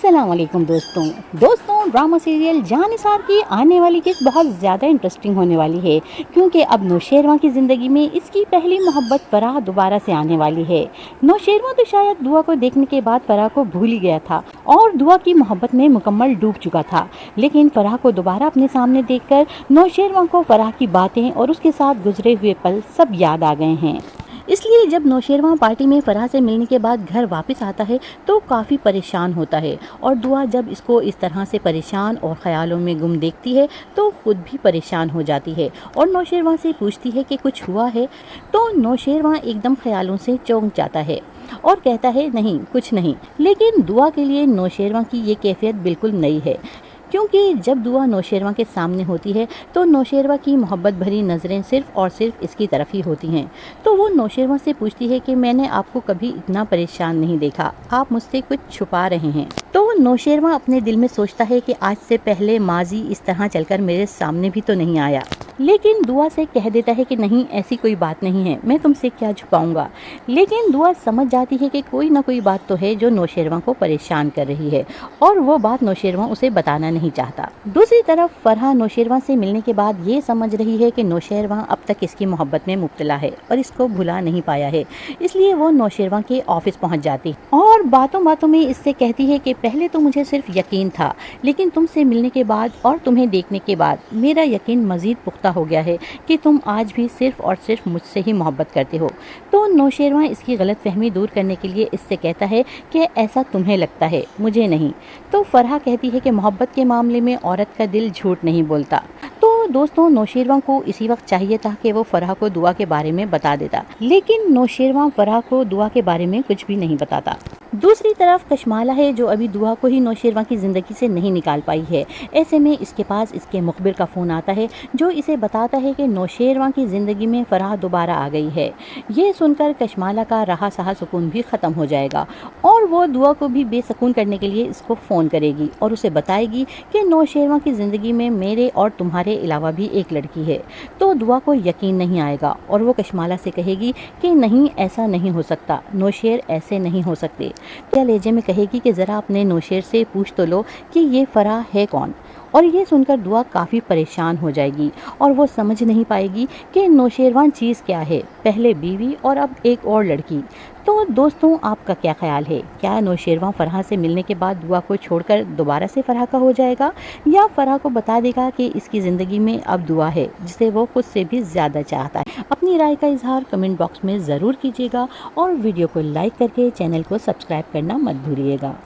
अस्सलाम वालेकुम दोस्तों ड्रामा सीरियल जानिसार की आने वाली किस्त बहुत ज़्यादा इंटरेस्टिंग होने वाली है, क्योंकि अब नौशेरवां की ज़िंदगी में इसकी पहली मोहब्बत फराह दोबारा से आने वाली है। नौशेरवां तो शायद दुआ को देखने के बाद फराह को भूल ही गया था और दुआ की मोहब्बत में मुकम्मल डूब चुका था, लेकिन फराह को दोबारा अपने सामने देखकर नौशेरवां को फराह की बातें और उसके साथ गुजरे हुए पल सब याद आ गए हैं। इसलिए जब नौशेरवां पार्टी में फराह से मिलने के बाद घर वापस आता है तो काफ़ी परेशान होता है, और दुआ जब इसको इस तरह से परेशान और ख्यालों में गुम देखती है तो खुद भी परेशान हो जाती है और नौशेरवां से पूछती है कि कुछ हुआ है। तो नौशेरवां एकदम ख्यालों से चौंक जाता है और कहता है नहीं, कुछ नहीं। लेकिन दुआ के लिए नौशेरवां की ये कैफियत बिल्कुल नई है, क्योंकि जब दुआ नौशेरवां के सामने होती है तो नौशेरवां की मोहब्बत भरी नज़रें सिर्फ और सिर्फ इसकी तरफ ही होती हैं। तो वो नौशेरवां से पूछती है कि मैंने आपको कभी इतना परेशान नहीं देखा, आप मुझसे कुछ छुपा रहे हैं। तो नौशेरवां अपने दिल में सोचता है कि आज से पहले माजी इस तरह चलकर मेरे सामने भी तो नहीं आया, लेकिन दुआ से कह देता है कि नहीं, ऐसी कोई बात नहीं है, मैं तुमसे क्या छुपाऊंगा। लेकिन दुआ समझ जाती है कि कोई ना कोई बात तो है जो नौशेरवां को परेशान कर रही है, और वो बात नौशेरवां उसे बताना नहीं चाहता। दूसरी तरफ फराह नौशेरवां से मिलने के बाद ये समझ रही है कि नौशेरवां अब तक इसकी मोहब्बत में मुब्तला है और इसको भुला नहीं पाया है, इसलिए वो नौशेरवां के ऑफिस पहुंच जाती और बातों बातों में इससे कहती है कि पहले तो मुझे सिर्फ यकीन था, लेकिन तुमसे मिलने के बाद और तुम्हें देखने के बाद मेरा यकीन मजीद पुख्ता हो गया है कि तुम आज भी सिर्फ और सिर्फ मुझसे ही मोहब्बत करते हो। तो नौशेरवां इसकी गलतफहमी दूर करने के लिए इससे कहता है कि ऐसा तुम्हें लगता है, मुझे नहीं। तो फराह कहती है कि मोहब्बत के मामले में औरत का दिल झूठ नहीं बोलता। तो दोस्तों नौशेरवां को इसी वक्त चाहिए था कि वो फराह को दुआ के बारे में बता देता, लेकिन नौशेरवां फराह को दुआ के बारे में कुछ भी नहीं बताता। दूसरी तरफ कशमाला है जो अभी दुआ को ही नौशेरवां की ज़िंदगी से नहीं निकाल पाई है। ऐसे में इसके पास इसके मुखबिर का फ़ोन आता है जो इसे बताता है कि नौशेरवां की ज़िंदगी में फराह दोबारा आ गई है। ये सुनकर कशमाला का रहा सहा सुकून भी ख़त्म हो जाएगा और वो दुआ को भी बेसुकून करने के लिए इसको फ़ोन करेगी और उसे बताएगी कि नौशेरवां की ज़िंदगी में मेरे और तुम्हारे अलावा भी एक लड़की है। तो दुआ को यकीन नहीं आएगा और वो कशमाला से कहेगी कि नहीं, ऐसा नहीं हो सकता, नौशेर ऐसे नहीं हो सकते। क्या लहजे में कहेगी कि ज़रा अपने नौशेर से पूछ तो लो कि ये फराह है कौन। और ये सुनकर दुआ काफ़ी परेशान हो जाएगी और वो समझ नहीं पाएगी कि नौशेरवां चीज़ क्या है, पहले बीवी और अब एक और लड़की। तो दोस्तों आपका क्या ख्याल है, क्या नौशेरवां फराह से मिलने के बाद दुआ को छोड़कर दोबारा से फराह का हो जाएगा, या फराह को बता देगा कि इसकी ज़िंदगी में अब दुआ है जिसे वो खुद से भी ज़्यादा चाहता है। अपनी राय का इजहार कमेंट बॉक्स में ज़रूर कीजिएगा और वीडियो को लाइक करके चैनल को सब्सक्राइब करना मत भूलिएगा।